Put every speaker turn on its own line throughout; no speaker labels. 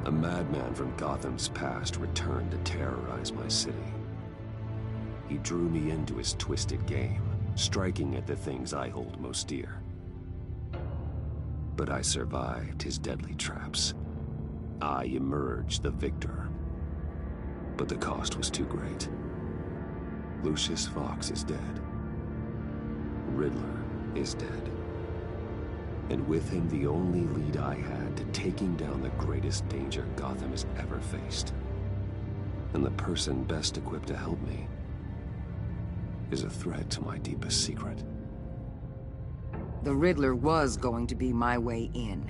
A madman from Gotham's past returned to terrorize my city. He drew me into his twisted game, striking at the things I hold most dear. But I survived his deadly traps. I emerged the victor. But the cost was too great. Lucius Fox is dead. Riddler is dead. And with him, the only lead I had to taking down the greatest danger Gotham has ever faced. And the person best equipped to help me is a threat to my deepest secret.
The Riddler was going to be my way in,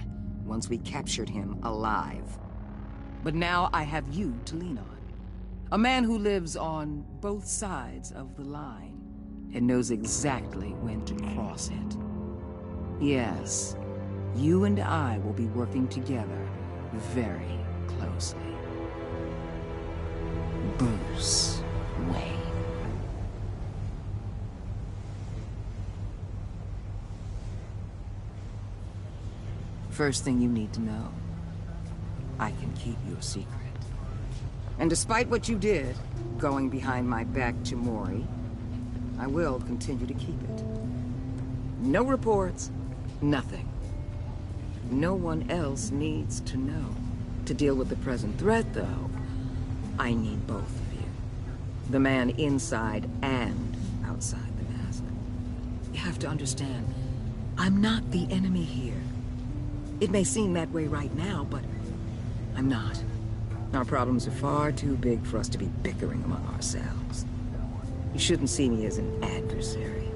once we captured him alive. But now I have you to lean on. A man who lives on both sides of the line, and knows exactly when to cross it. Yes, you and I will be working together very closely. Bruce Wayne. First thing you need to know, I can keep your secret. And despite what you did, going behind my back to Mori, I will continue to keep it. No reports, nothing. No one else needs to know. To deal with the present threat, though, I need both of you. The man inside and outside the mask. You have to understand, I'm not the enemy here. It may seem that way right now, but I'm not. Our problems are far too big for us to be bickering among ourselves. You shouldn't see me as an adversary.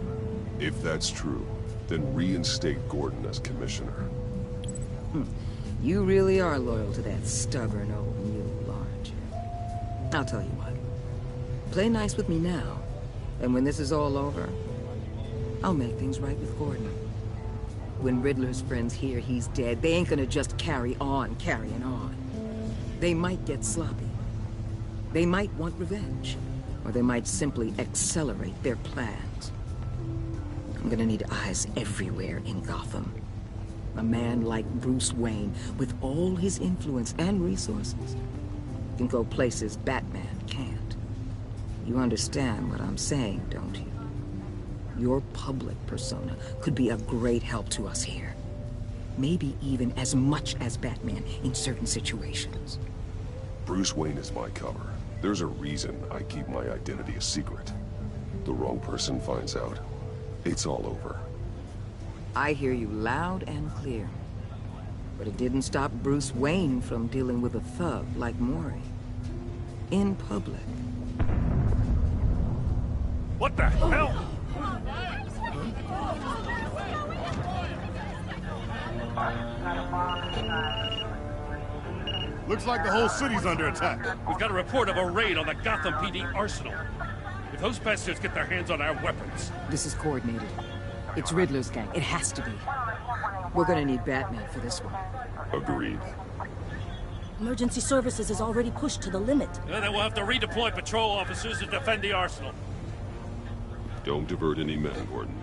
If that's true, then reinstate Gordon as commissioner.
You really are loyal to that stubborn old mule, aren't you? I'll tell you what. Play nice with me now, and when this is all over, I'll make things right with Gordon. When Riddler's friends hear he's dead, they ain't gonna just carry on carrying on. They might get sloppy. They might want revenge. Or they might simply accelerate their plans. I'm gonna need eyes everywhere in Gotham. A man like Bruce Wayne, with all his influence and resources, can go places Batman can't. You understand what I'm saying, don't you? Your public persona could be a great help to us here. Maybe even as much as Batman in certain situations.
Bruce Wayne is my cover. There's a reason I keep my identity a secret. The wrong person finds out, it's all over.
I hear you loud and clear. But it didn't stop Bruce Wayne from dealing with a thug like Mori. In public.
What the hell?
Looks like the whole city's under attack.
We've got a report of a raid on the Gotham PD arsenal. If those bastards get their hands on our weapons...
This is coordinated. It's Riddler's gang. It has to be. We're gonna need Batman for this one.
Agreed.
Emergency services is already pushed to the limit.
Then we'll have to redeploy patrol officers to defend the arsenal.
Don't divert any men, Gordon.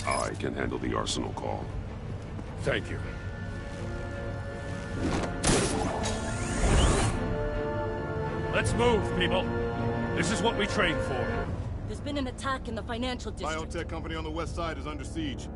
I can handle the arsenal call.
Thank you. Let's move, people. This is what we trained for.
There's been an attack in the financial district.
Biotech company on the west side is under siege.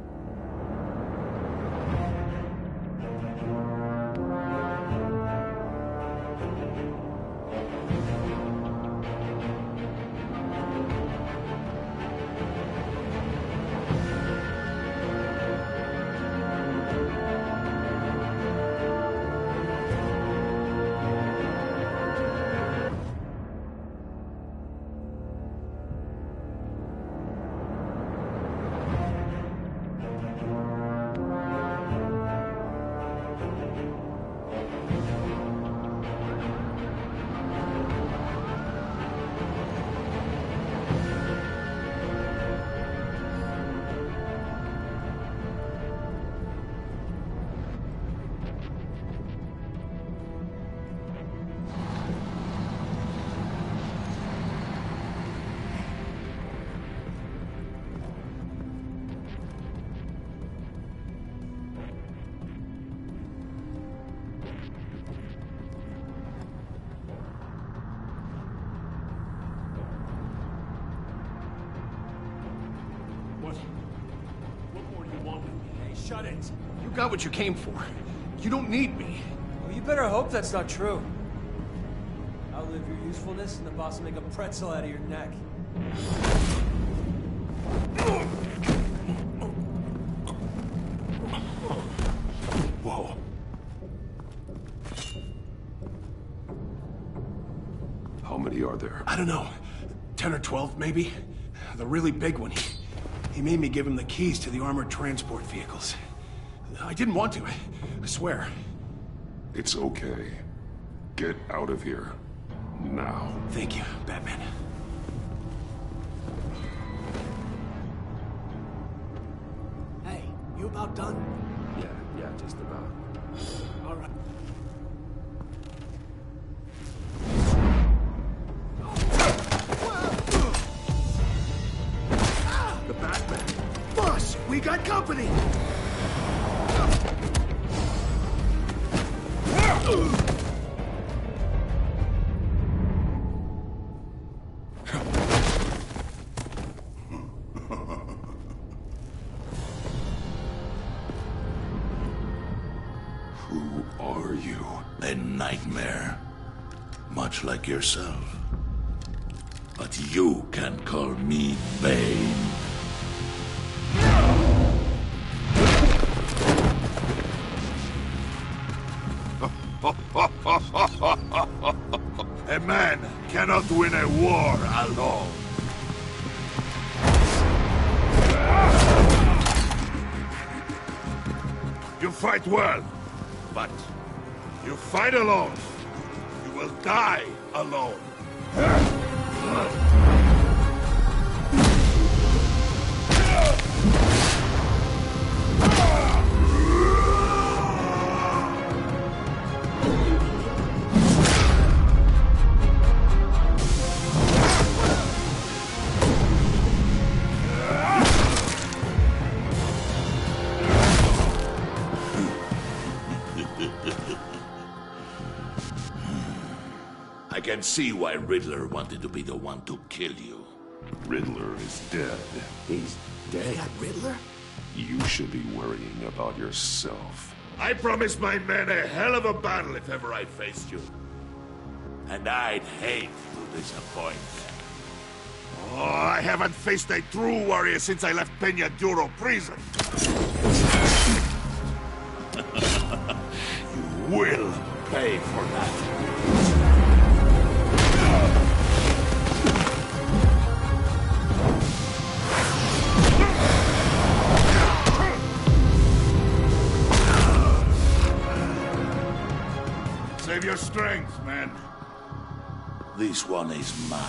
What more do you want with me?
Hey, shut it. You got what you came for. You don't need me.
Well, you better hope that's not true. Outlive your usefulness, and the boss will make a pretzel out of your neck.
Whoa.
How many are there?
I don't know. 10 or 12, maybe? The really big one. He made me give him the keys to the armored transport vehicles. I didn't want to, I swear.
It's okay. Get out of here. Now.
Thank you, Batman. Hey, you about done?
Yeah, just about.
All right.
The Batman!
Boss, we got company!
Who are you?
A nightmare. Much like yourself. But you can call me Bane. A man cannot win a war alone. You fight well, but you fight alone. You will die alone. I can see why Riddler wanted to be the one to kill you.
Riddler is dead.
He's dead.
Riddler?
You should be worrying about yourself.
I promised my men a hell of a battle if ever I faced you. And I'd hate to disappoint them. Oh, I haven't faced a true warrior since I left Peña Duro prison. You will pay for that. Save your strength, man. This one is mine.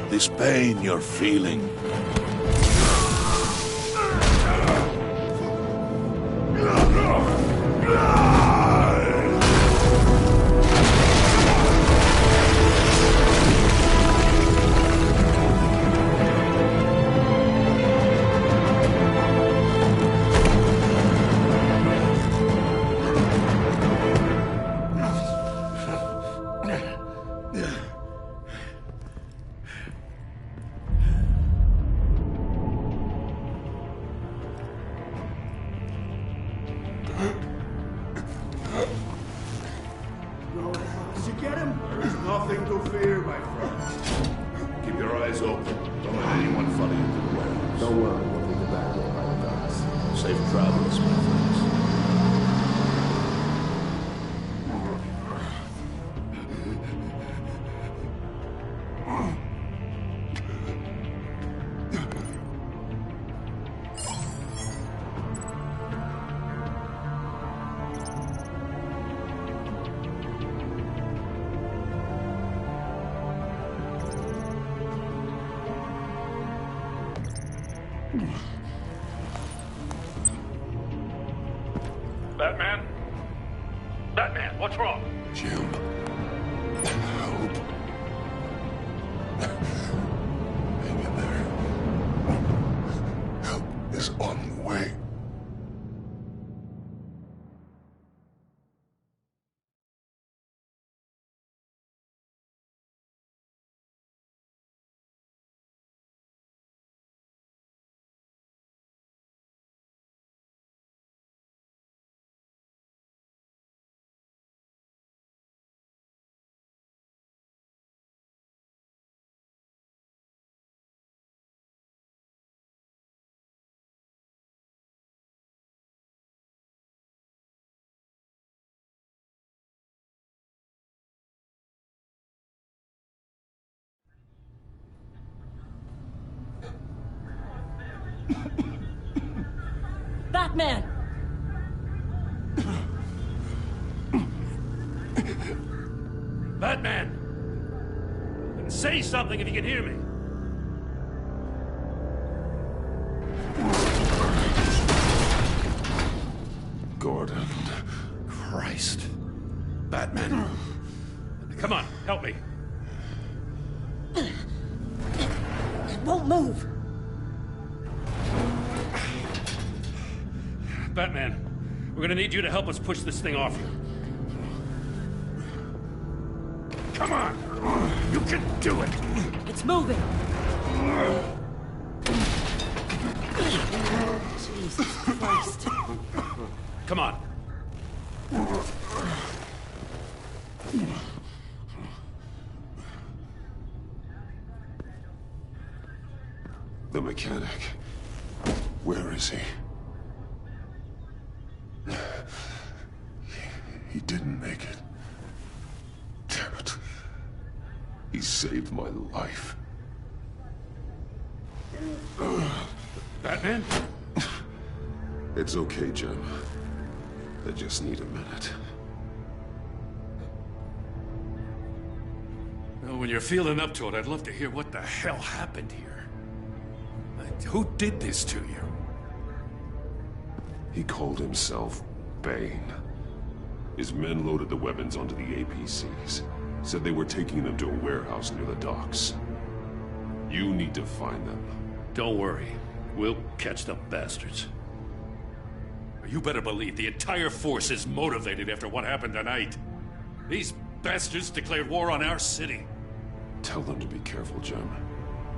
This pain you're feeling. Safe travels, my friends.
Batman? Batman, what's wrong?
Jim. Help. Hang in there. Help is on the way.
Batman!
Batman! Say something if you can hear me.
Gordon.
Christ. Batman. Come on, help me.
It won't move.
Batman, we're gonna need you to help us push this thing off you. Come on! You can do it!
It's moving. Jesus Christ.
Come on.
The mechanic. Where is he? He didn't make it. Damn it. He saved my life.
Batman?
It's okay, Jim. I just need a minute.
Well, when you're feeling up to it, I'd love to hear what the hell happened here. Like, who did this to you?
He called himself Bane. His men loaded the weapons onto the APCs. Said they were taking them to a warehouse near the docks. You need to find them.
Don't worry. We'll catch the bastards. You better believe the entire force is motivated after what happened tonight. These bastards declared war on our city.
Tell them to be careful, Jim.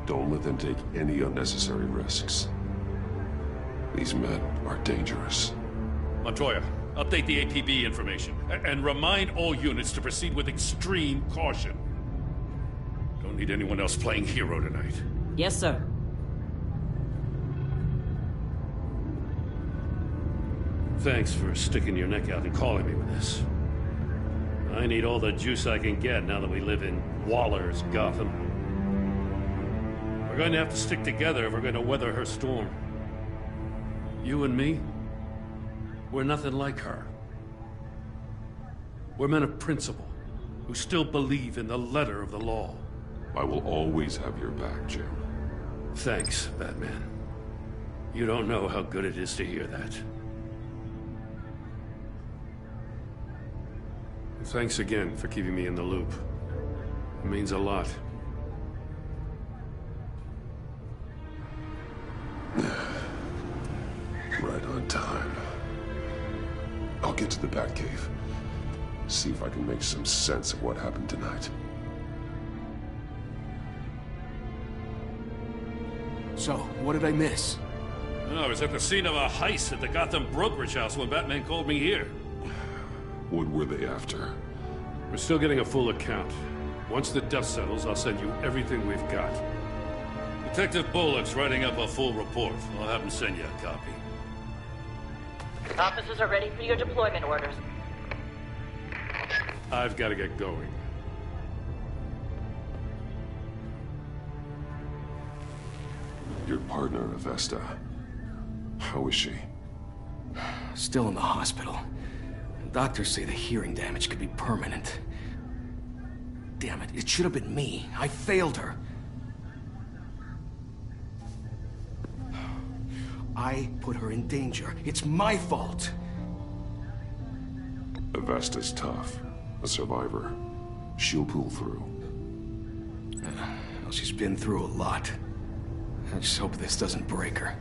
Don't let them take any unnecessary risks. These men are dangerous.
Montoya, update the APB information. And remind all units to proceed with extreme caution. Don't need anyone else playing hero tonight.
Yes, sir.
Thanks for sticking your neck out and calling me with this. I need all the juice I can get now that we live in Waller's Gotham. We're going to have to stick together if we're going to weather her storm. You and me, we're nothing like her. We're men of principle, who still believe in the letter of the law.
I will always have your back, Jim.
Thanks, Batman. You don't know how good it is to hear that. Thanks again for keeping me in the loop. It means a lot.
Right on time. I'll get to the Batcave. See if I can make some sense of what happened tonight.
So, what did I miss?
I was at the scene of a heist at the Gotham brokerage house when Batman called me here.
What were they after?
We're still getting a full account. Once the dust settles, I'll send you everything we've got. Detective Bullock's writing up a full report. I'll have him send you a copy.
Officers are ready for your deployment orders.
I've got to get going.
Your partner, Avesta. How is she?
Still in the hospital. Doctors say the hearing damage could be permanent. Damn it, it should have been me. I failed her. I put her in danger. It's my fault.
Avesta's tough. A survivor. She'll pull through.
Well, she's been through a lot. I just hope this doesn't break her.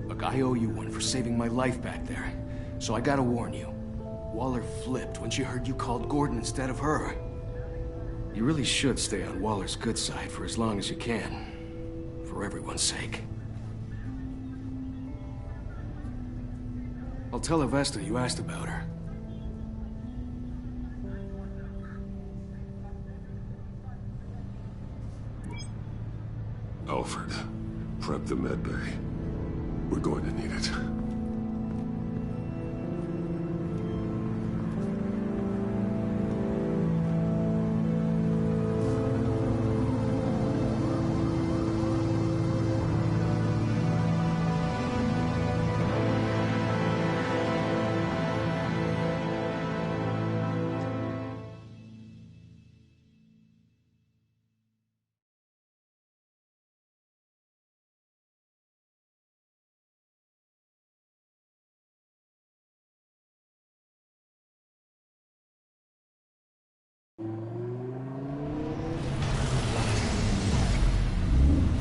Look, I owe you one for saving my life back there. So I gotta warn you. Waller flipped when she heard you called Gordon instead of her. You really should stay on Waller's good side for as long as you can. For everyone's sake. I'll tell Avesta you asked about her.
Alfred, prep the med bay. We're going to need it.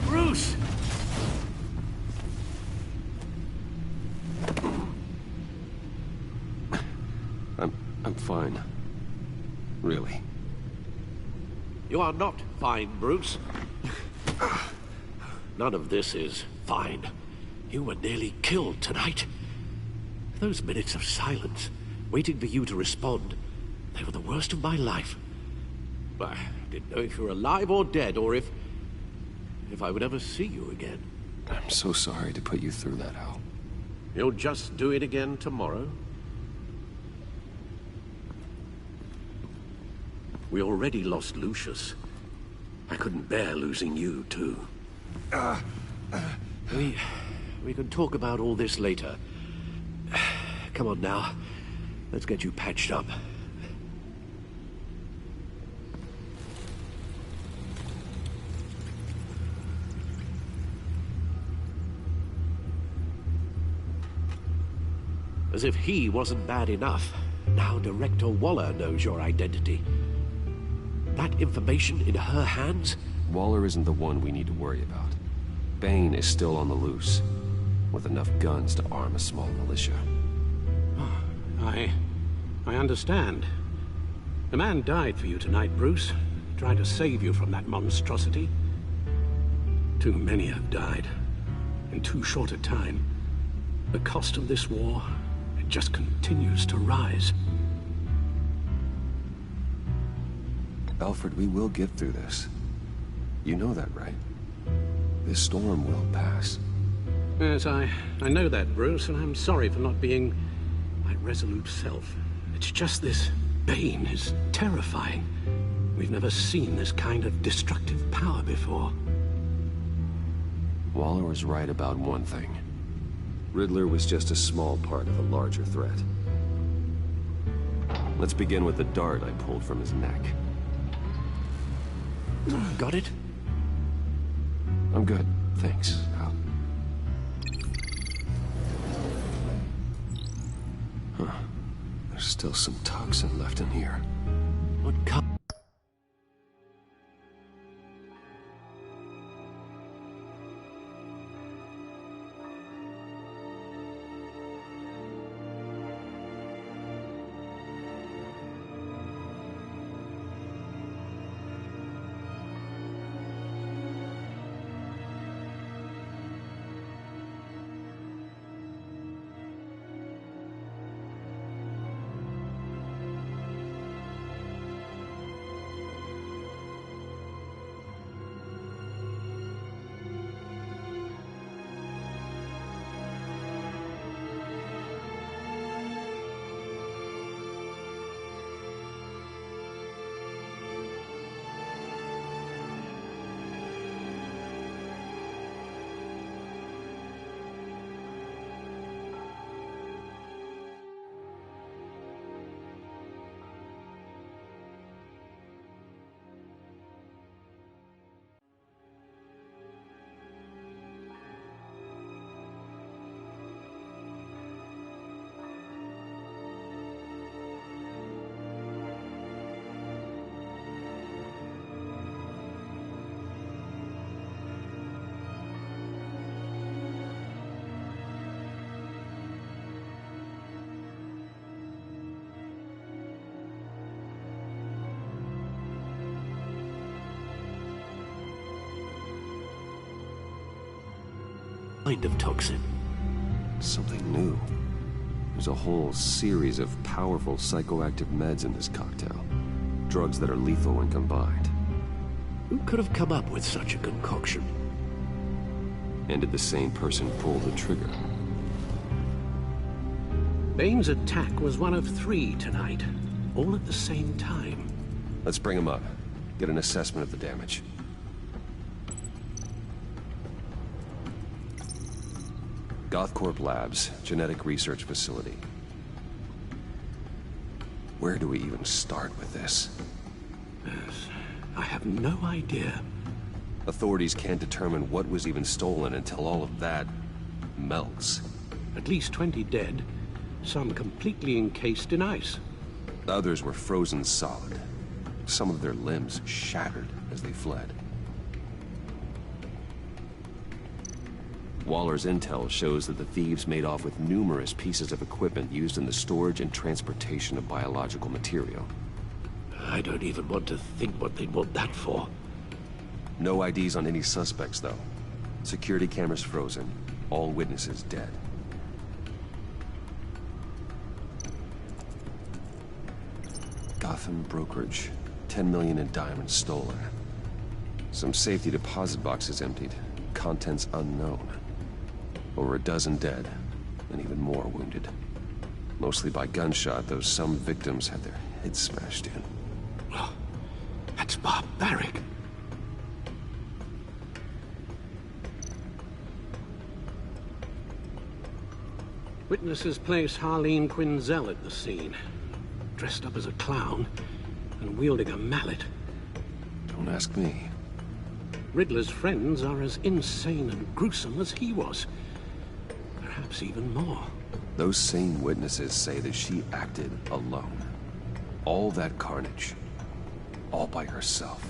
Bruce!
I'm fine. Really.
You are not fine, Bruce. None of this is fine. You were nearly killed tonight. Those minutes of silence, waiting for you to respond, they were the worst of my life. I didn't know if you were alive or dead, or if I would ever see you again.
I'm so sorry to put you through that, Al.
You'll just do it again tomorrow? We already lost Lucius. I couldn't bear losing you, too. We can talk about all this later. Come on now. Let's get you patched up. As if he wasn't bad enough, now Director Waller knows your identity. That information in her hands?
Waller isn't the one we need to worry about. Bane is still on the loose, with enough guns to arm a small militia.
I understand. The man died for you tonight, Bruce, trying to save you from that monstrosity. Too many have died, in too short a time. The cost of this war, it just continues to rise.
Alfred, we will get through this. You know that, right? This storm will pass.
Yes, I know that, Bruce, and I'm sorry for not being my resolute self. It's just this Bane is terrifying. We've never seen this kind of destructive power before.
Waller was right about one thing. Riddler was just a small part of a larger threat. Let's begin with the dart I pulled from his neck.
Got it?
I'm good, thanks, Al. Huh. There's still some toxin left in here.
What kind? kind of toxin?
Something new. There's a whole series of powerful psychoactive meds in this cocktail. Drugs that are lethal when combined.
Who could have come up with such a concoction?
And did the same person pull the trigger?
Bane's attack was one of 3 tonight, all at the same time.
Let's bring him up. Get an assessment of the damage. Gothcorp Labs, genetic research facility. Where do we even start with this?
Yes, I have no idea.
Authorities can't determine what was even stolen until all of that melts.
At least 20 dead, some completely encased in ice.
Others were frozen solid. Some of their limbs shattered as they fled. Waller's intel shows that the thieves made off with numerous pieces of equipment used in the storage and transportation of biological material.
I don't even want to think what they'd want that for.
No IDs on any suspects, though. Security cameras frozen. All witnesses dead. Gotham brokerage. 10 million in diamonds stolen. Some safety deposit boxes emptied. Contents unknown. Over a dozen dead, and even more wounded. Mostly by gunshot, though some victims had their heads smashed in.
Oh, that's barbaric. Witnesses place Harleen Quinzel at the scene, dressed up as a clown and wielding a mallet.
Don't ask me.
Riddler's friends are as insane and gruesome as he was. Perhaps even more.
Those same witnesses say that she acted alone. All that carnage. All by herself.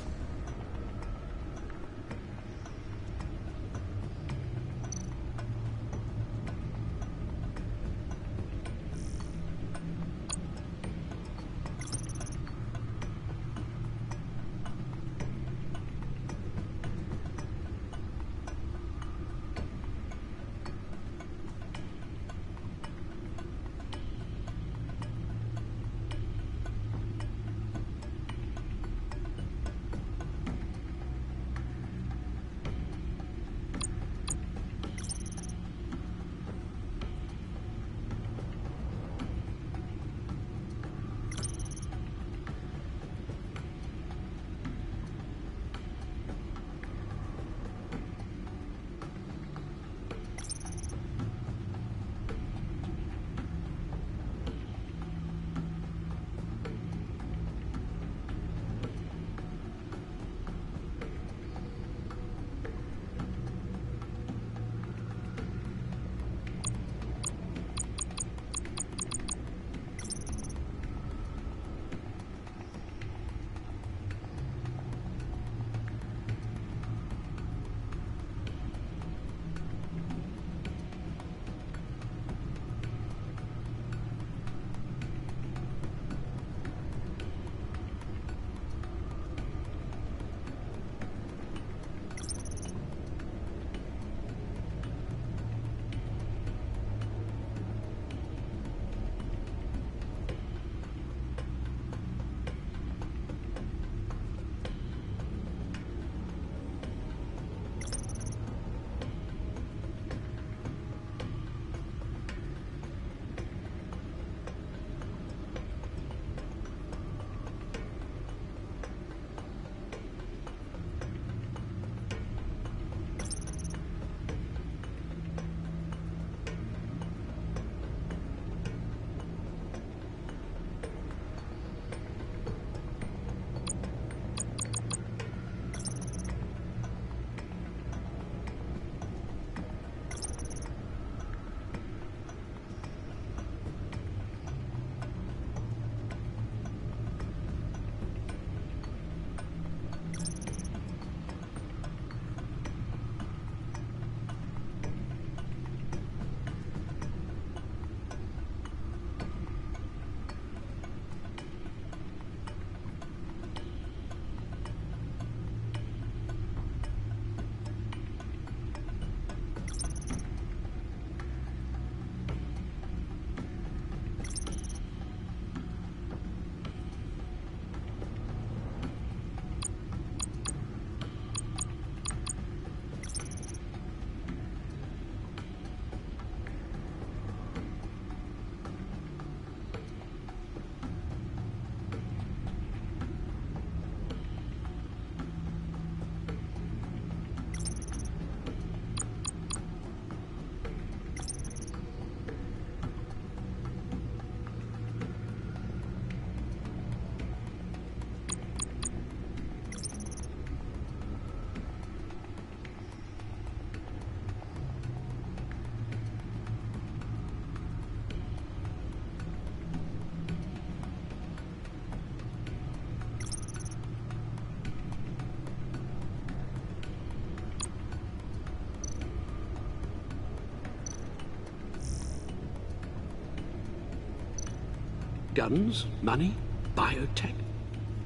Guns? Money? Biotech?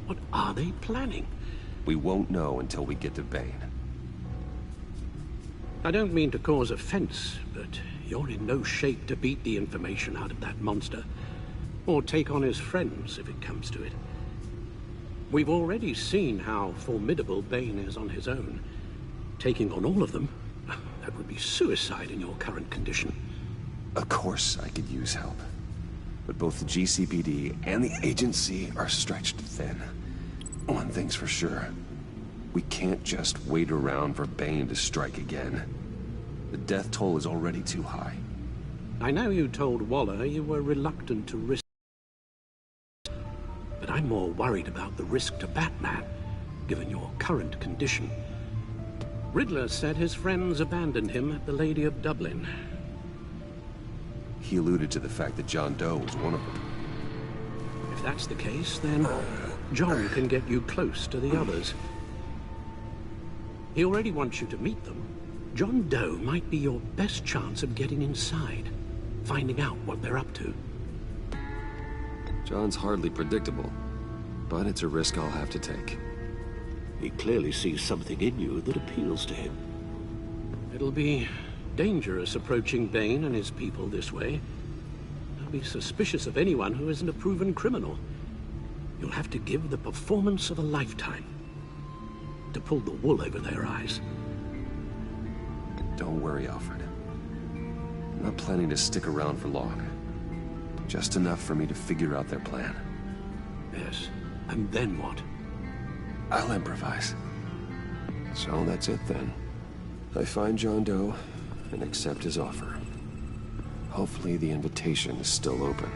What are they planning?
We won't know until we get to Bane.
I don't mean to cause offense, but you're in no shape to beat the information out of that monster, or take on his friends if it comes to it. We've already seen how formidable Bane is on his own. Taking on all of them, that would be suicide in your current condition.
Of course I could use help. But both the GCPD and the agency are stretched thin. One thing's for sure. We can't just wait around for Bane to strike again. The death toll is already too high.
I know you told Waller you were reluctant to risk, but I'm more worried about the risk to Batman, given your current condition. Riddler said his friends abandoned him at the Lady of Dublin.
He alluded to the fact that John Doe was one of them.
If that's the case, then John can get you close to the others. He already wants you to meet them. John Doe might be your best chance of getting inside, finding out what they're up to.
John's hardly predictable, but it's a risk I'll have to take.
He clearly sees something in you that appeals to him. It'll be dangerous approaching Bane and his people this way. They'll be suspicious of anyone who isn't a proven criminal. You'll have to give the performance of a lifetime to pull the wool over their eyes.
Don't worry, Alfred. I'm not planning to stick around for long. Just enough for me to figure out their plan.
Yes, and then what?
I'll improvise. So that's it then. I find John Doe and accept his offer. Hopefully the invitation is still open.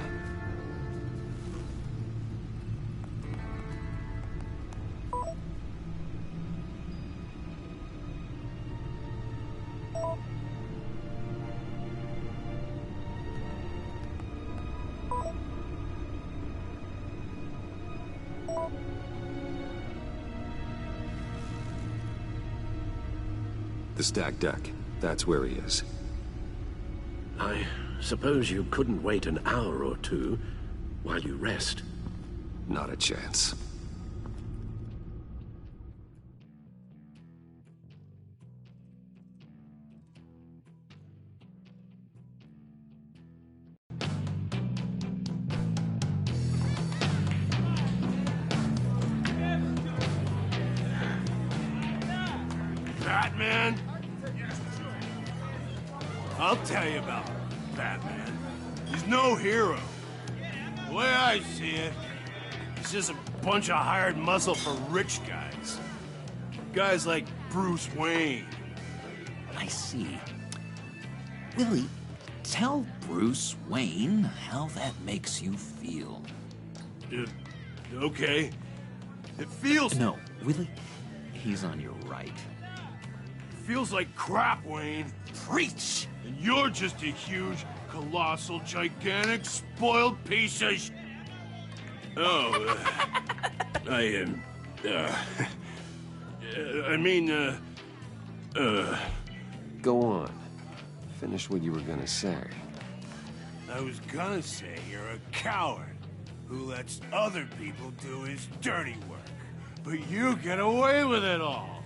The stacked deck. That's where he is.
I suppose you couldn't wait an hour or two while you rest?
Not a chance.
Batman? I'll tell you about Batman. He's no hero. The way I see it, he's just a bunch of hired muscle for rich guys. Guys like Bruce Wayne.
I see. Willie, tell Bruce Wayne how that makes you feel.
Okay. It feels...
No, Willie, he's on your right.
Feels like crap, Wayne.
Preach!
And you're just a huge, colossal, gigantic, spoiled piece of Oh,
Go on. Finish what you were gonna say.
I was gonna say you're a coward who lets other people do his dirty work. But you get away with it all.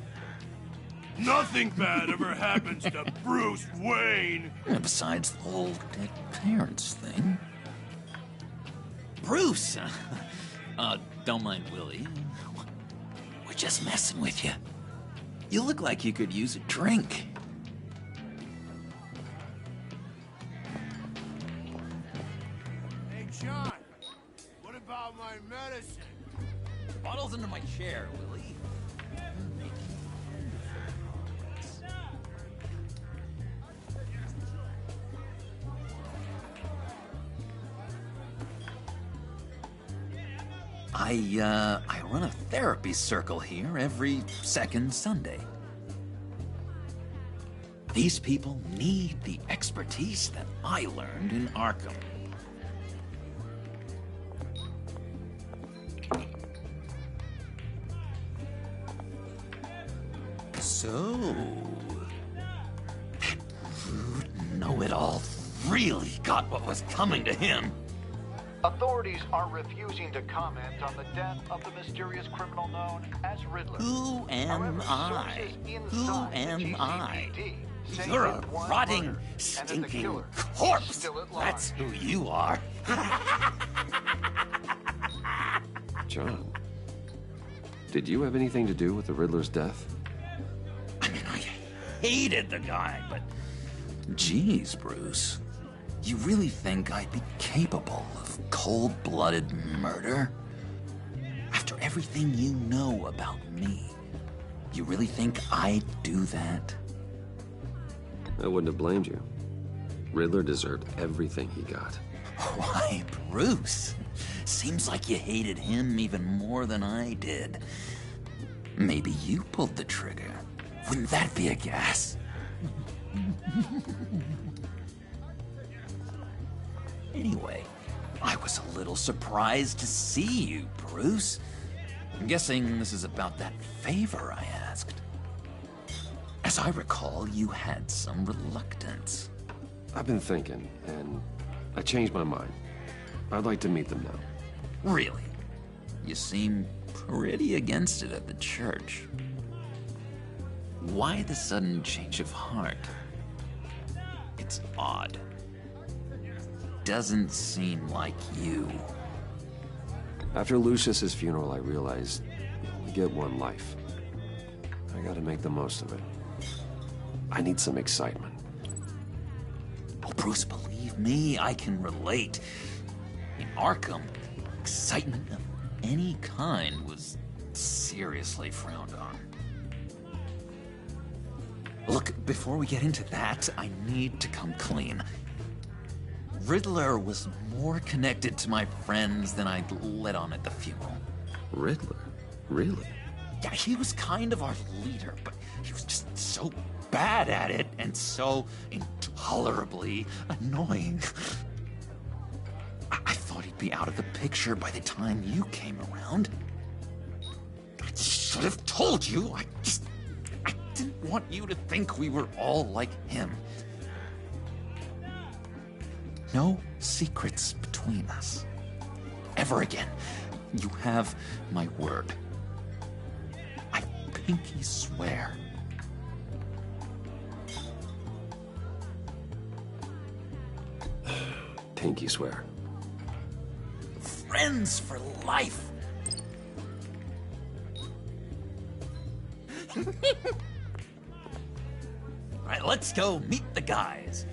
Nothing bad ever happens to Bruce Wayne.
And besides the whole dead parents thing. Bruce! Don't mind Willie. We're just messing with you. You look like you could use a drink.
Hey, John. What about my medicine?
The bottle's under my chair, Willie. I run a therapy circle here every second Sunday. These people need the expertise that I learned in Arkham. So, that rude know-it-all really got what was coming to him.
Authorities are refusing to comment on the death of the mysterious criminal known as Riddler.
Who am I? Who am I? You're a rotting, stinking corpse. That's who you are.
John, did you have anything to do with the Riddler's death?
I mean, I hated the guy, but... Geez, Bruce. You really think I'd be capable of cold-blooded murder? After everything you know about me, you really think I'd do that?
I wouldn't have blamed you. Riddler deserved everything he got.
Why, Bruce? Seems like you hated him even more than I did. Maybe you pulled the trigger. Wouldn't that be a gas? Anyway, I was a little surprised to see you, Bruce. I'm guessing this is about that favor I asked. As I recall, you had some reluctance.
I've been thinking, and I changed my mind. I'd like to meet them now.
Really? You seem pretty against it at the church. Why the sudden change of heart? It's odd. Doesn't seem like you.
After Lucius's funeral, I realized you only get one life. I gotta make the most of it. I need some excitement.
Well, Bruce, believe me, I can relate. In Arkham, excitement of any kind was seriously frowned on. Look, before we get into that, I need to come clean. Riddler was more connected to my friends than I'd let on at the funeral.
Riddler? Really?
Yeah, he was kind of our leader, but he was just so bad at it and so intolerably annoying. I thought he'd be out of the picture by the time you came around. I should have told you. I didn't want you to think we were all like him. No secrets between us. Ever again. You have my word. I pinky swear.
Pinky swear.
Friends for life. All right, let's go meet the guys.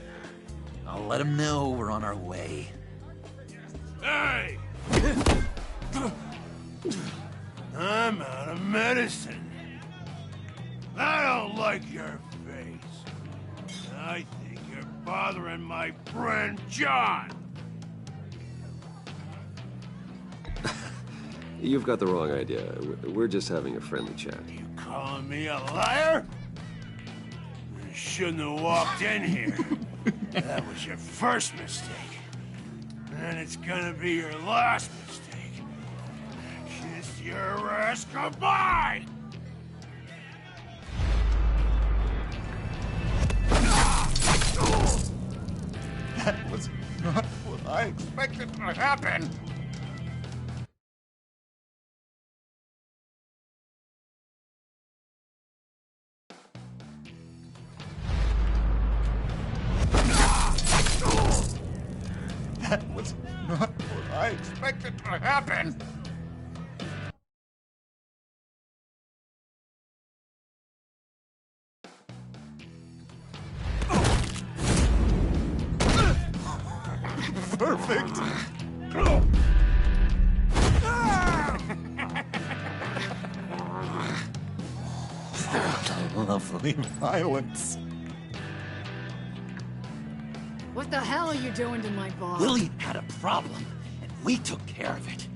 I'll let them know we're on our way.
Hey! I'm out of medicine. I don't like your face. I think you're bothering my friend John.
You've got the wrong idea. We're just having a friendly chat.
You calling me a liar? You shouldn't have walked in here. That was your first mistake. And it's gonna be your last mistake. Kiss your ass goodbye!
That was not what I expected to happen. That was not what I expected to happen. Perfect. Lovely violence.
What the hell are you doing to my boss?
Willie had a problem, and we took care of it.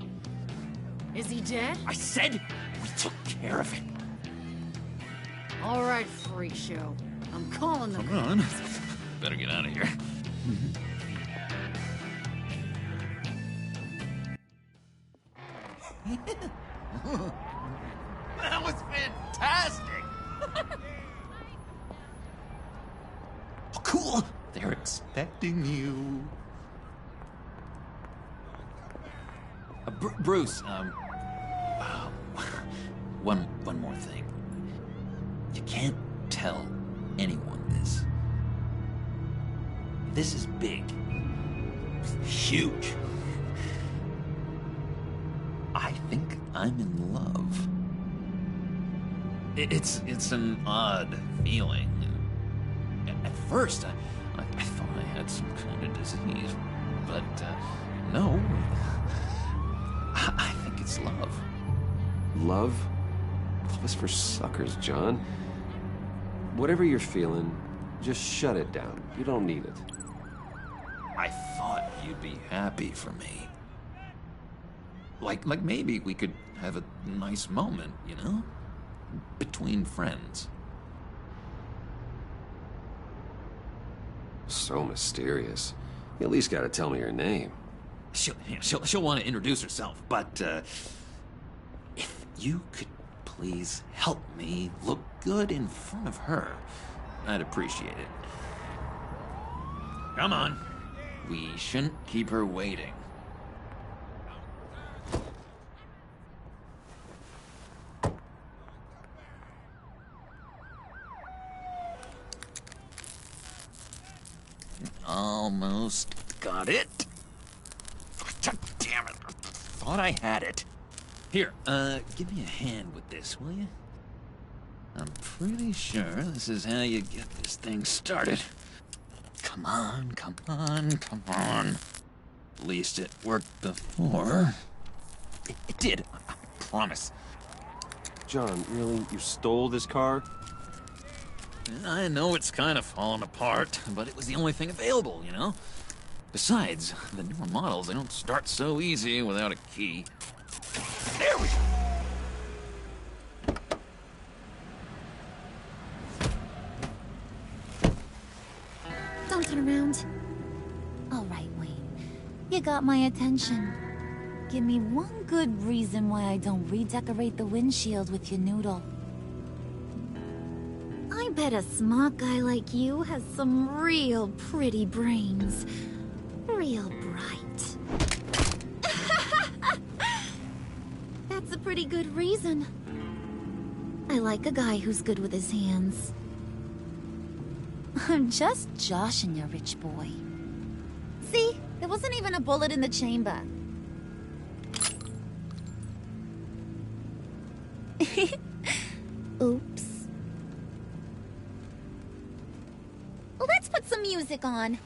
Is he dead?
I said we took care of it.
All right, freak show. I'm calling the
Come on. Better get out of here.
That was fantastic.
Oh, cool. They're expecting you. Bruce, one more thing. You can't tell anyone this. This is big. Huge. I think I'm in love. It's an odd feeling. At first, I thought I had some kind of disease, but no. I think it's love.
Love? Love is for suckers, John. Whatever you're feeling, just shut it down. You don't need it.
I thought you'd be happy for me. Like maybe we could have a nice moment, you know? Between friends.
So mysterious. You at least gotta tell me her name.
She'll want to introduce herself, but if you could please help me look good in front of her, I'd appreciate it. Come on. We shouldn't keep her waiting. Almost got it. Damn it. Thought I had it. Here, give me a hand with this, will you? I'm pretty sure this is how you get this thing started. Come on, come on, come on. At least it worked before. It did, I promise.
John, really? You stole this car?
I know it's kind of falling apart, but it was the only thing available, you know? Besides, the newer models, they don't start so easy without a key. There we go!
Don't turn around. All right, Wayne. You got my attention. Give me one good reason why I don't redecorate the windshield with your noodle. I bet a smart guy like you has some real pretty brains. Real bright. That's a pretty good reason. I like a guy who's good with his hands. I'm just joshing you, rich boy. See? There wasn't even a bullet in the chamber. Oops. Let's put some music on.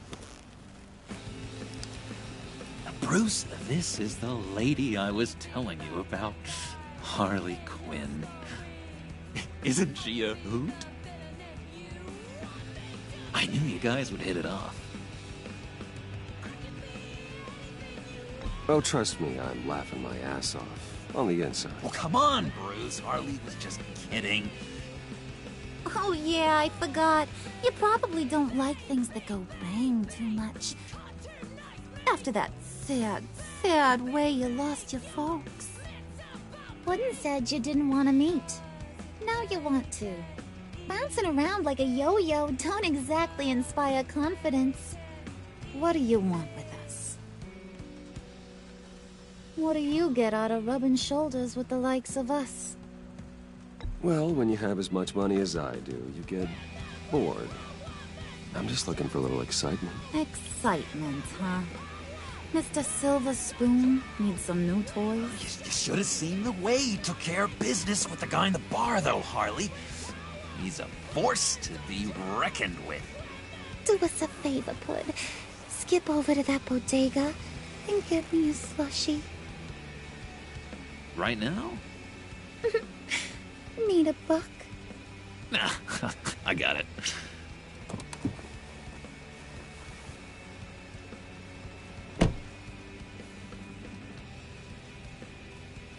Bruce, this is the lady I was telling you about. Harley Quinn. Isn't she a hoot? I knew you guys would hit it off.
Oh, trust me, I'm laughing my ass off. On the inside.
Well, come on, Bruce. Harley was just kidding.
Oh yeah, I forgot. You probably don't like things that go bang too much. After that sad, sad way you lost your folks. Wooden said you didn't want to meet. Now you want to. Bouncing around like a yo-yo don't exactly inspire confidence. What do you want with us? What do you get out of rubbing shoulders with the likes of us?
Well, when you have as much money as I do, you get bored. I'm just looking for a little excitement.
Excitement, huh? Mr. Silver Spoon needs some new toys?
You should have seen the way he took care of business with the guy in the bar, though, Harley. He's a force to be reckoned with.
Do us a favor, Pud. Skip over to that bodega and get me a slushie.
Right now?
Need a buck?
Nah, I got it.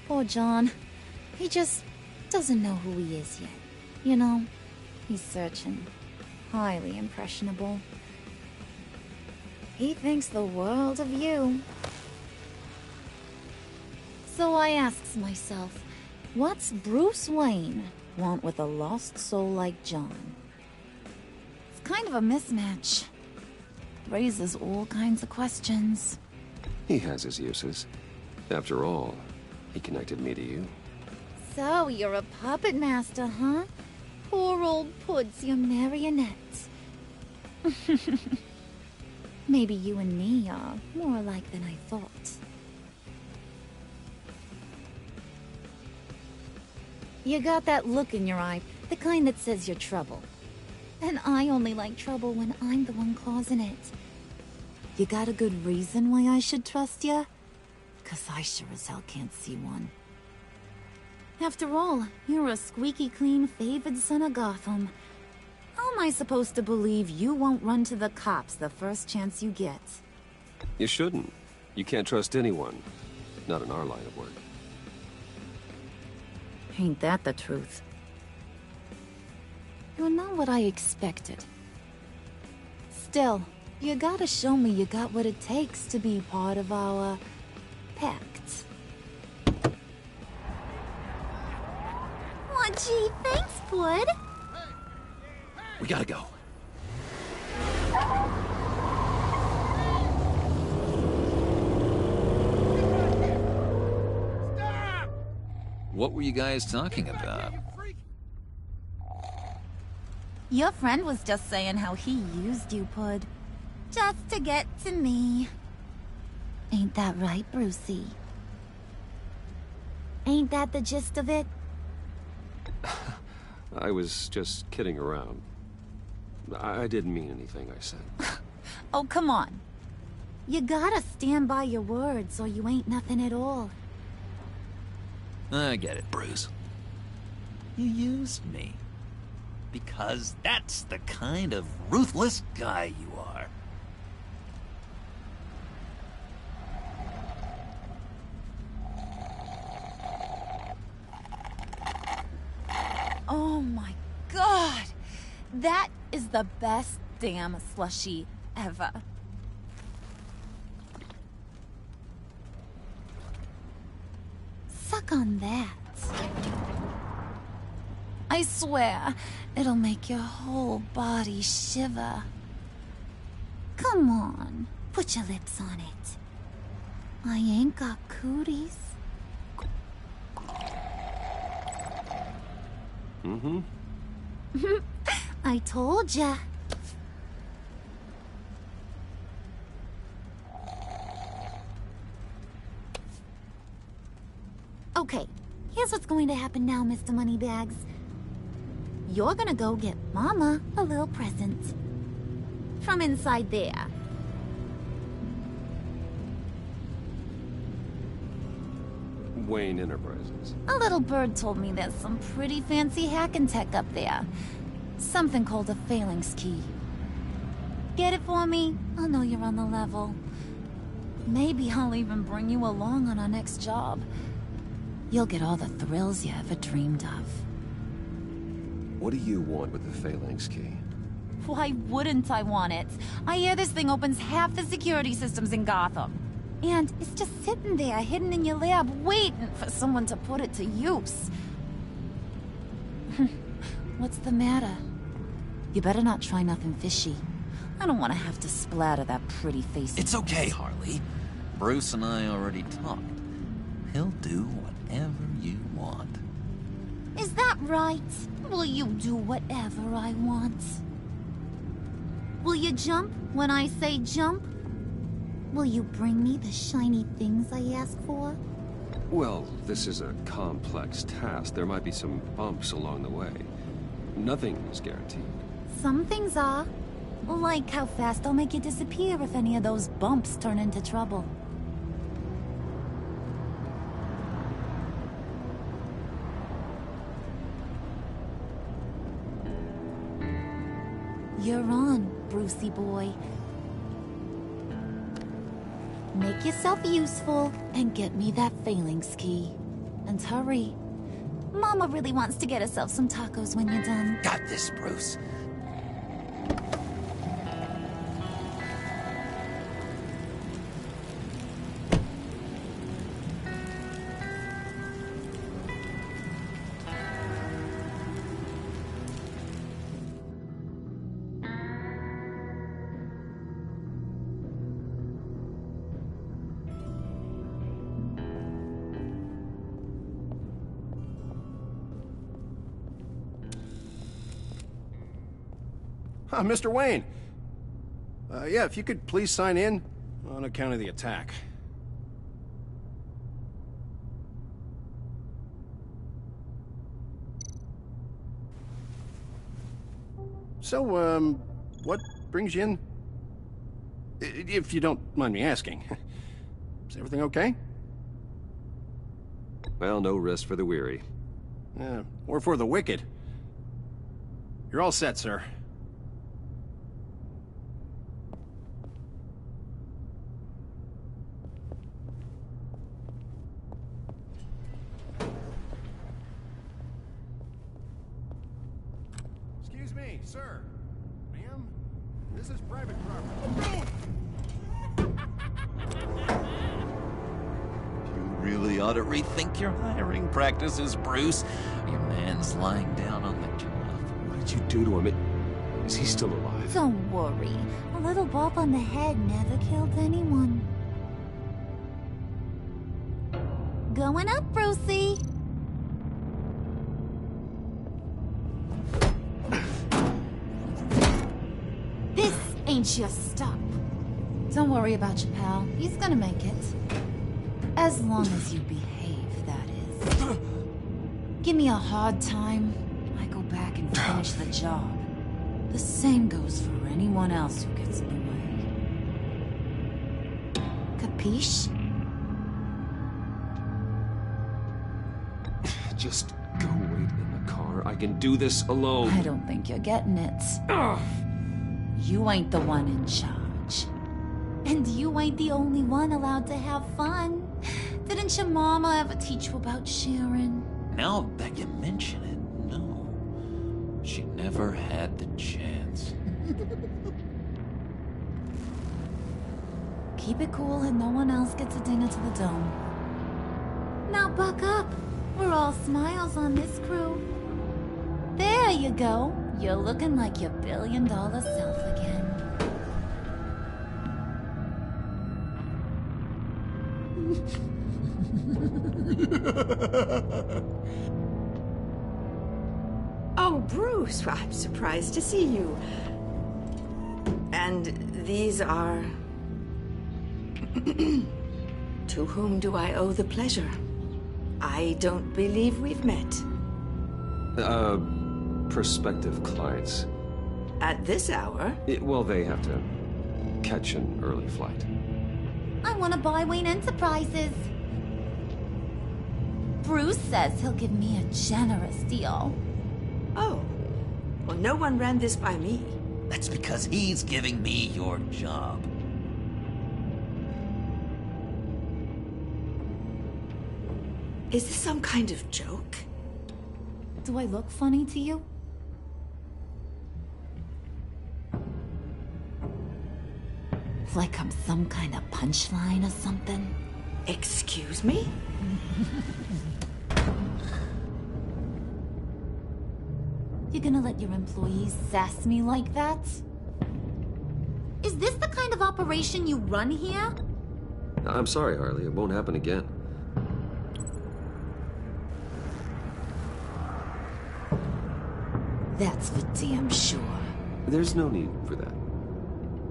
Poor John. He just doesn't know who he is yet. You know, he's searching. Highly impressionable. He thinks the world of you. So I asks myself, what's Bruce Wayne want with a lost soul like John? It's kind of a mismatch. Raises all kinds of questions.
He has his uses. After all, he connected me to you.
So, you're a puppet master, huh? Poor old Pudd's your marionette. Maybe you and me are more alike than I thought. You got that look in your eye, the kind that says you're trouble. And I only like trouble when I'm the one causing it. You got a good reason why I should trust you? 'Cause I sure as hell can't see one. After all, you're a squeaky clean favored son of Gotham. How am I supposed to believe you won't run to the cops the first chance you get?
You shouldn't. You can't trust anyone. Not in our line of work.
Ain't that the truth? You're not what I expected. Still, you gotta show me you got what it takes to be part of our pact. Aw, gee, thanks, Bud.
We gotta go. What were you guys talking about?
Your friend was just saying how he used you, Pud. Just to get to me. Ain't that right, Brucey? Ain't that the gist of it?
I was just kidding around. I didn't mean anything I said.
Oh, come on. You gotta stand by your words or you ain't nothing at all.
I get it, Bruce. You used me. Because that's the kind of ruthless guy you are.
Oh my god! That is the best damn slushie ever. Suck on that. I swear, it'll make your whole body shiver. Come on, put your lips on it. I ain't got cooties.
Mm-hmm.
I told ya. Okay, here's what's going to happen now, Mr. Moneybags. You're gonna go get Mama a little present. From inside there.
Wayne Enterprises.
A little bird told me there's some pretty fancy hacking tech up there. Something called a phalanx key. Get it for me? I'll know you're on the level. Maybe I'll even bring you along on our next job. You'll get all the thrills you ever dreamed of.
What do you want with the phalanx key?
Why wouldn't I want it? I hear this thing opens half the security systems in Gotham. And it's just sitting there, hidden in your lab, waiting for someone to put it to use. What's the matter? You better not try nothing fishy. I don't want to have to splatter that pretty face.
It's okay, Harley. Bruce and I already talked. He'll do whatever you want.
Is that right? Will you do whatever I want? Will you jump when I say jump? Will you bring me the shiny things I ask for?
Well, this is a complex task. There might be some bumps along the way. Nothing is guaranteed.
Some things are. Like how fast I'll make you disappear if any of those bumps turn into trouble. You're on, Brucey boy. Make yourself useful and get me that phalanx key. And hurry. Mama really wants to get herself some tacos when you're done.
Got this, Bruce.
Mr. Wayne. Yeah, if you could please sign in on account of the attack. So, what brings you in? If you don't mind me asking. Is everything okay?
Well, no rest for the weary.
Or for the wicked. You're all set, sir. Excuse me, sir. Ma'am, this is private property.
Really ought to rethink your hiring practices, Bruce. Your man's lying down on the job.
What did you do to him? Is he still alive?
Don't worry. A little bump on the head never killed anyone. Going up, Brucey. This ain't your stop. Don't worry about your pal. He's gonna make it. As long as you behave, that is. Give me a hard time, I go back and finish the job. The same goes for anyone else who gets in the way. Capiche?
Just go wait in the car. I can do this alone.
I don't think you're getting it. You ain't the one in charge. And you ain't the only one allowed to have fun. Didn't your mama ever teach you about sharing?
Now that you mention it, no. She never had the chance.
Keep it cool and no one else gets a dinger to the dome. Now buck up. We're all smiles on this crew. There you go. You're looking like your billion-dollar self again.
Oh, Bruce, I'm surprised to see you. And these are... To whom do I owe the pleasure? I don't believe we've met.
Prospective clients.
At this hour?
Well, they have to catch an early flight.
I want to buy Wayne Enterprises. Bruce says he'll give me a generous deal.
Oh. Well, no one ran this by me.
That's because he's giving me your job.
Is this some kind of joke?
Do I look funny to you? Like I'm some kind of punchline or something?
Excuse me?
You gonna let your employees sass me like that? Is this the kind of operation you run here?
I'm sorry, Harley. It won't happen again.
That's for damn sure.
There's no need for that.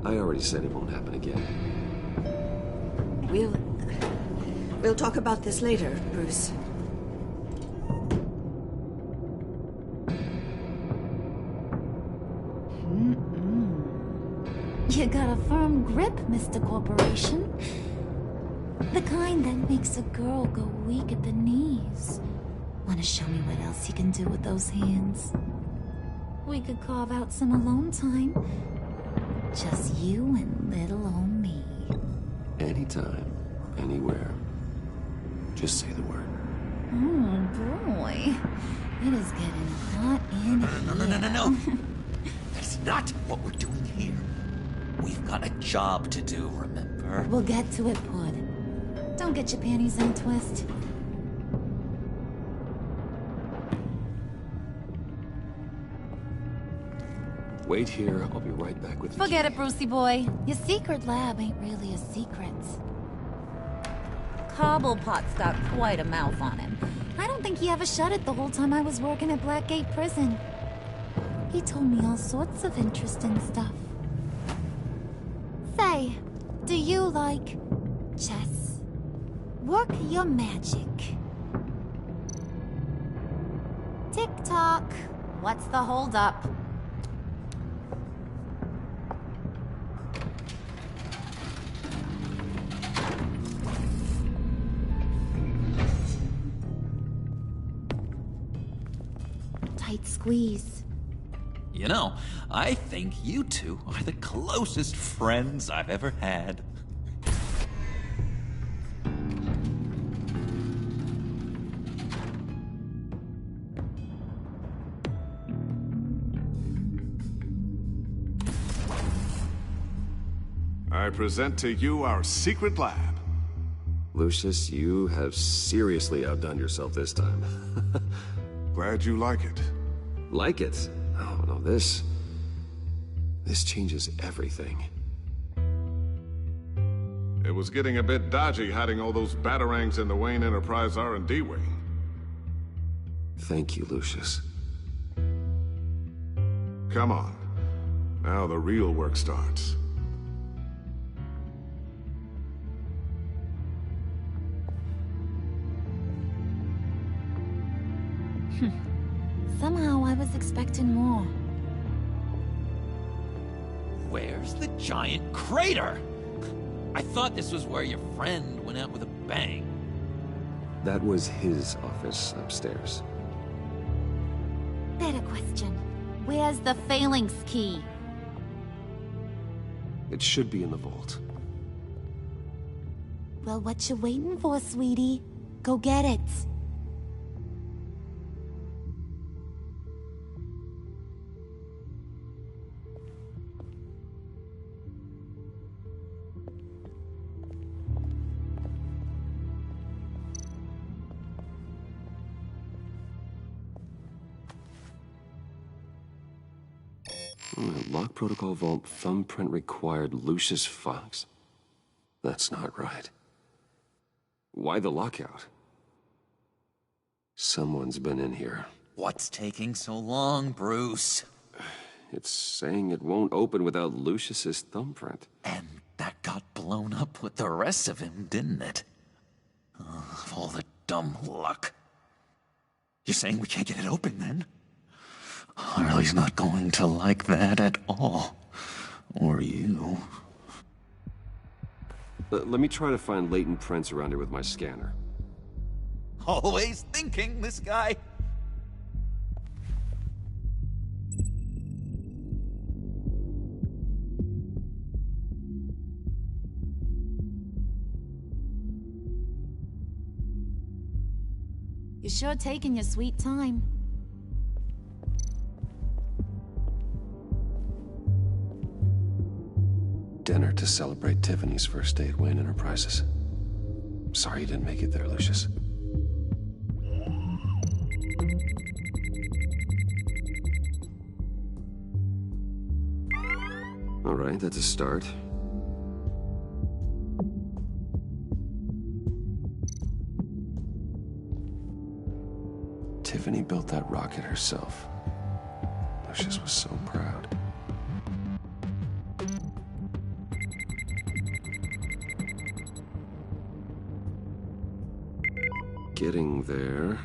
I already said it won't happen again.
We'll talk about this later, Bruce.
You got a firm grip, Mr. Corporation. The kind that makes a girl go weak at the knees. Wanna show me what else you can do with those hands? We could carve out some alone time. Just you and little old me.
Anytime, anywhere. Just say the word.
Oh, boy. It is getting hot in here.
No. That's not what we're doing here. We've got a job to do, remember?
We'll get to it, Pud. Don't get your panties in a twist.
Wait here. I'll be right back with you.
Forget it, Brucey boy. Your secret lab ain't really a secret. Cobblepot's got quite a mouth on him. I don't think he ever shut it the whole time I was working at Blackgate Prison. He told me all sorts of interesting stuff. Say, do you like chess? Work your magic. Tick-tock. What's the holdup? Tight squeeze.
You know, I think you two are the closest friends I've ever had.
I present to you our secret lab.
Lucius, you have seriously outdone yourself this time.
Glad you like it.
Like it? Oh, no, this changes everything.
It was getting a bit dodgy hiding all those batarangs in the Wayne Enterprise R&D wing.
Thank you, Lucius.
Come on. Now the real work starts.
Somehow I was expecting more.
Where's the giant crater? I thought this was where your friend went out with a bang.
That was his office upstairs.
Better question. Where's the phalanx key?
It should be in the vault.
Well, what you waiting for, sweetie? Go get it.
Lock protocol vault thumbprint required Lucius Fox? That's not right. Why the lockout? Someone's been in here.
What's taking so long, Bruce?
It's saying it won't open without Lucius's thumbprint.
And that got blown up with the rest of him, didn't it? All the dumb luck. You're saying we can't get it open, then? Harley's not going to like that at all. Or you.
Let me try to find latent prints around here with my scanner.
Always thinking, this guy.
You're sure taking your sweet time.
Dinner to celebrate Tiffany's first day at Wayne Enterprises. Sorry you didn't make it there, Lucius. All right, that's a start. Tiffany built that rocket herself. Lucius was so proud. Getting there.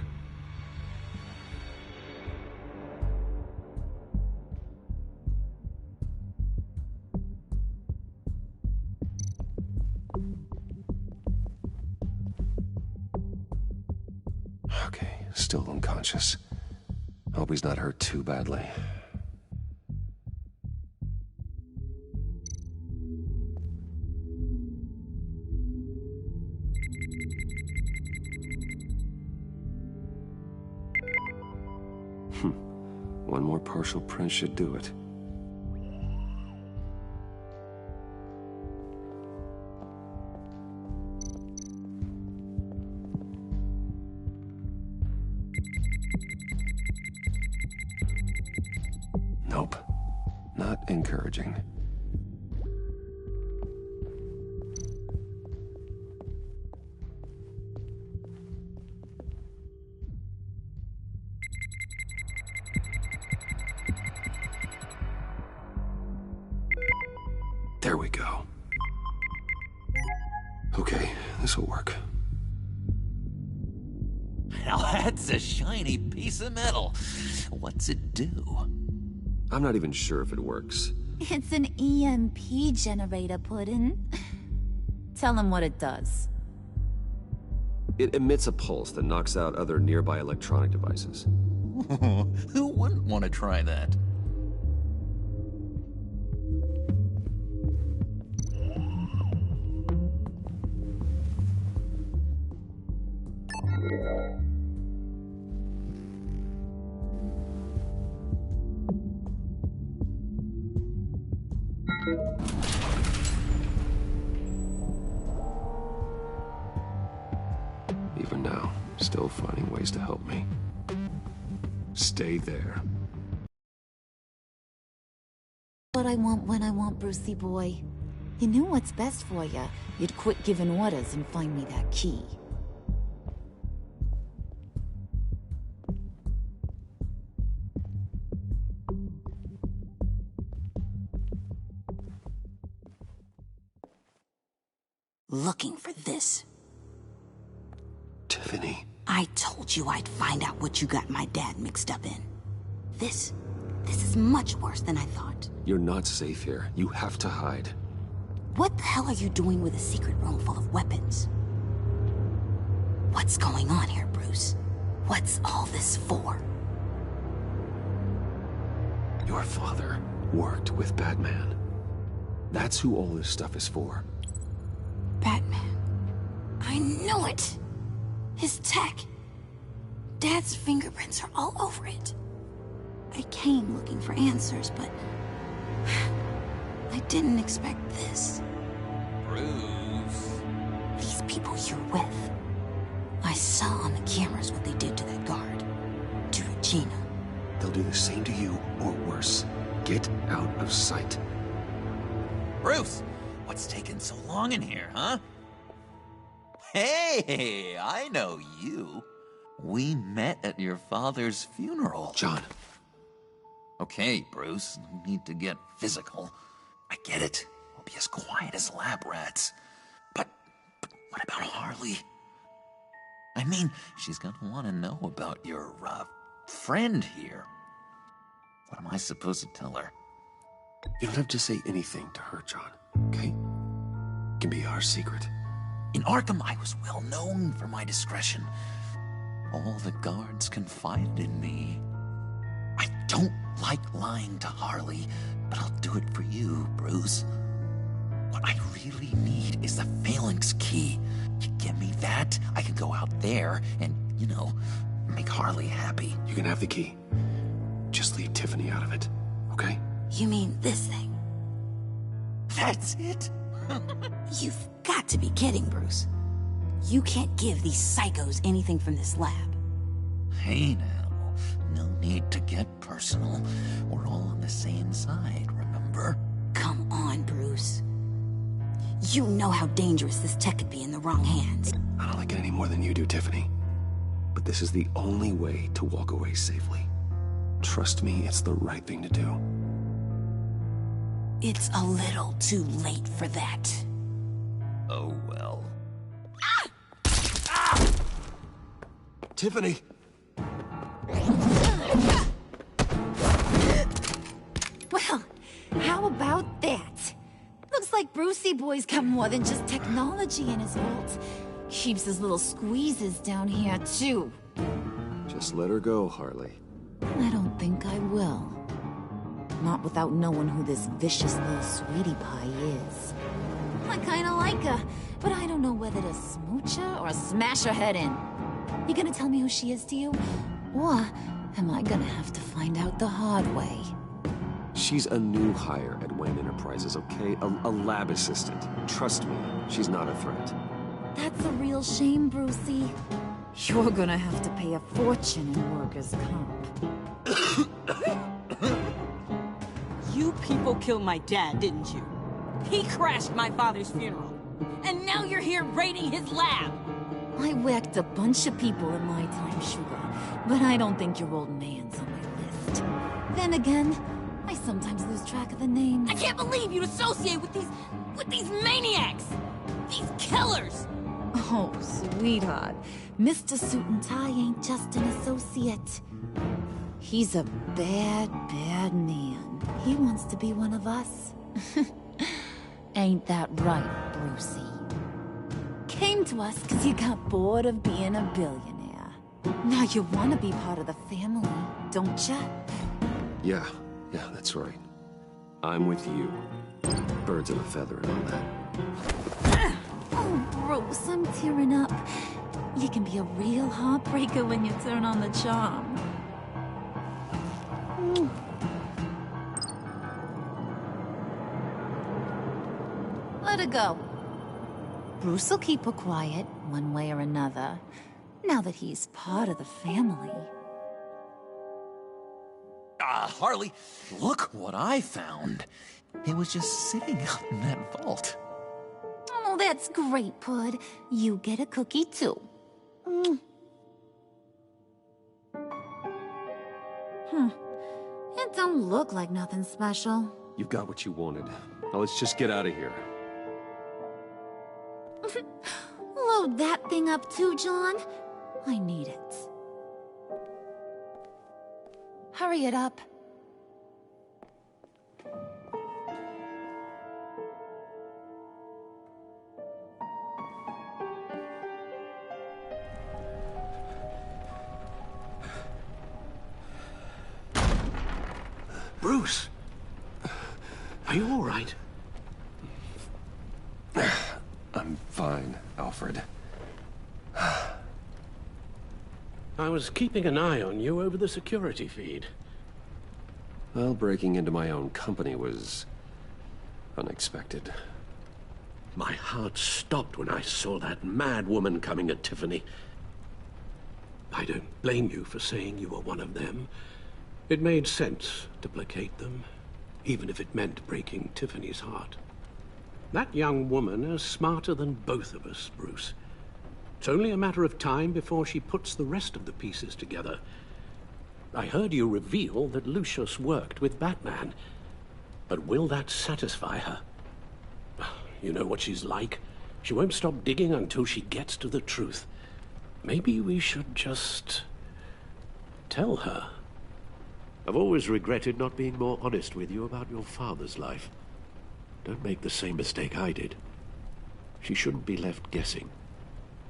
Okay, still unconscious. Hope he's not hurt too badly. One more partial print should do it. Nope. Not encouraging. There we go. Okay, this'll work.
Now that's a shiny piece of metal. What's it do?
I'm not even sure if it works.
It's an EMP generator, Puddin'. Tell him what it does.
It emits a pulse that knocks out other nearby electronic devices.
Who wouldn't want to try that?
Even now, still finding ways to help me. Stay there.
What I want when I want, Brucey boy. You knew what's best for you. You'd quit giving orders and find me that key.
Looking for this.
Tiffany.
I told you I'd find out what you got my dad mixed up in. This is much worse than I thought.
You're not safe here. You have to hide.
What the hell are you doing with a secret room full of weapons? What's going on here, Bruce? What's all this for?
Your father worked with Batman. That's who all this stuff is for.
Batman. I knew it! His tech. Dad's fingerprints are all over it. I came looking for answers, but I didn't expect this.
Bruce.
These people you're with. I saw on the cameras what they did to that guard. To Regina.
They'll do the same to you, or worse. Get out of sight.
Bruce, what's taking so long in here, huh? Hey, I know you. We met at your father's funeral.
John.
Okay, Bruce, no need to get physical. I get it. We'll be as quiet as lab rats. But what about Harley? I mean, she's gonna want to know about your, friend here. What am I supposed to tell her?
You don't have to say anything to her, John, okay? It can be our secret.
In Arkham, I was well known for my discretion. All the guards confided in me. I don't like lying to Harley, but I'll do it for you, Bruce. What I really need is the Phalanx key. You give me that, I can go out there and, you know, make Harley happy.
You can have the key. Just leave Tiffany out of it, okay?
You mean this thing?
That's it?
You've got to be kidding, Bruce. You can't give these psychos anything from this lab.
Hey now, no need to get personal. We're all on the same side, remember?
Come on, Bruce. You know how dangerous this tech could be in the wrong hands.
I don't like it any more than you do, Tiffany. But this is the only way to walk away safely. Trust me, it's the right thing to do.
It's a little too late for that.
Oh, well.
Tiffany!
Well, how about that? Looks like Brucey boy's got more than just technology in his vault. Keeps his little squeezes down here, too.
Just let her go, Harley.
I don't think I will. Not without knowing who this vicious little sweetie pie is. I kinda like her, but I don't know whether to smooch her or smash her head in. You gonna tell me who she is to you? Or am I gonna have to find out the hard way?
She's a new hire at Wayne Enterprises, okay? A lab assistant. Trust me, she's not a threat.
That's a real shame, Brucey. You're gonna have to pay a fortune in workers' comp.
You people killed my dad, didn't you? He crashed my father's funeral. And now you're here raiding his lab!
I whacked a bunch of people in my time, Sugar. But I don't think your old man's on my list. Then again, I sometimes lose track of the names.
I can't believe you'd associate with these maniacs! These killers!
Oh, sweetheart. Mr. Suit and Tie ain't just an associate. He's a bad, bad man. He wants to be one of us. Ain't that right, Brucey? Came to us because you got bored of being a billionaire. Now you want to be part of the family, don't ya?
Yeah, that's right. I'm with you. Birds of a feather and all that.
Oh, Bruce, I'm tearing up. You can be a real heartbreaker when you turn on the charm. Let her go. Bruce will keep her quiet, one way or another, now that he's part of the family.
Harley, look what I found. It was just sitting out in that vault.
Oh, that's great, Pud. You get a cookie, too. It don't look like nothing special.
You've got what you wanted. Now let's just get out of here.
Load that thing up too, John. I need it. Hurry it up.
Bruce! Are you all right?
I'm fine, Alfred.
I was keeping an eye on you over the security feed.
Well, breaking into my own company was unexpected.
My heart stopped when I saw that mad woman coming at Tiffany. I don't blame you for saying you were one of them. It made sense to placate them, even if it meant breaking Tiffany's heart. That young woman is smarter than both of us, Bruce. It's only a matter of time before she puts the rest of the pieces together. I heard you reveal that Lucius worked with Batman. But will that satisfy her? You know what she's like. She won't stop digging until she gets to the truth. Maybe we should just tell her.
I've always regretted not being more honest with you about your father's life. Don't make the same mistake I did. She shouldn't be left guessing.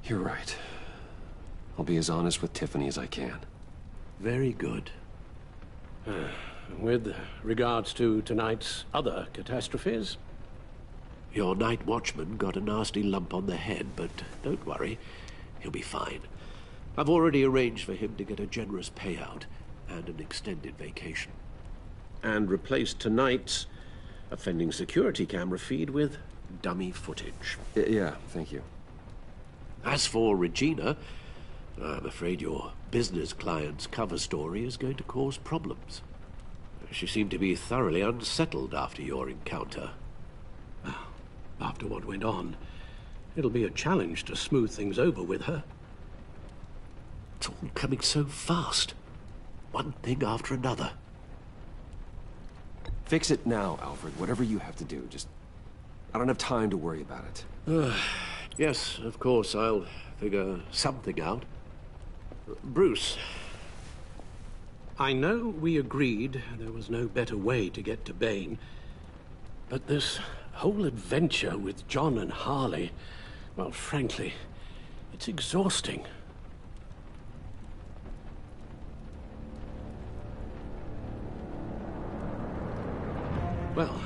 You're right. I'll be as honest with Tiffany as I can.
Very good.
With regards to tonight's other catastrophes?
Your night watchman got a nasty lump on the head, but don't worry. He'll be fine. I've already arranged for him to get a generous payout and an extended vacation.
And replaced tonight's offending security camera feed with dummy footage.
Yeah, thank you.
As for Regina, I'm afraid your business client's cover story is going to cause problems. She seemed to be thoroughly unsettled after your encounter.
Well, after what went on, it'll be a challenge to smooth things over with her.
It's all coming so fast. One thing after another.
Fix it now, Alfred. Whatever you have to do. Just... I don't have time to worry about it.
Yes, of course, I'll figure something out. Bruce.
I know we agreed there was no better way to get to Bane, but this whole adventure with John and Harley, well, frankly, it's exhausting. Well,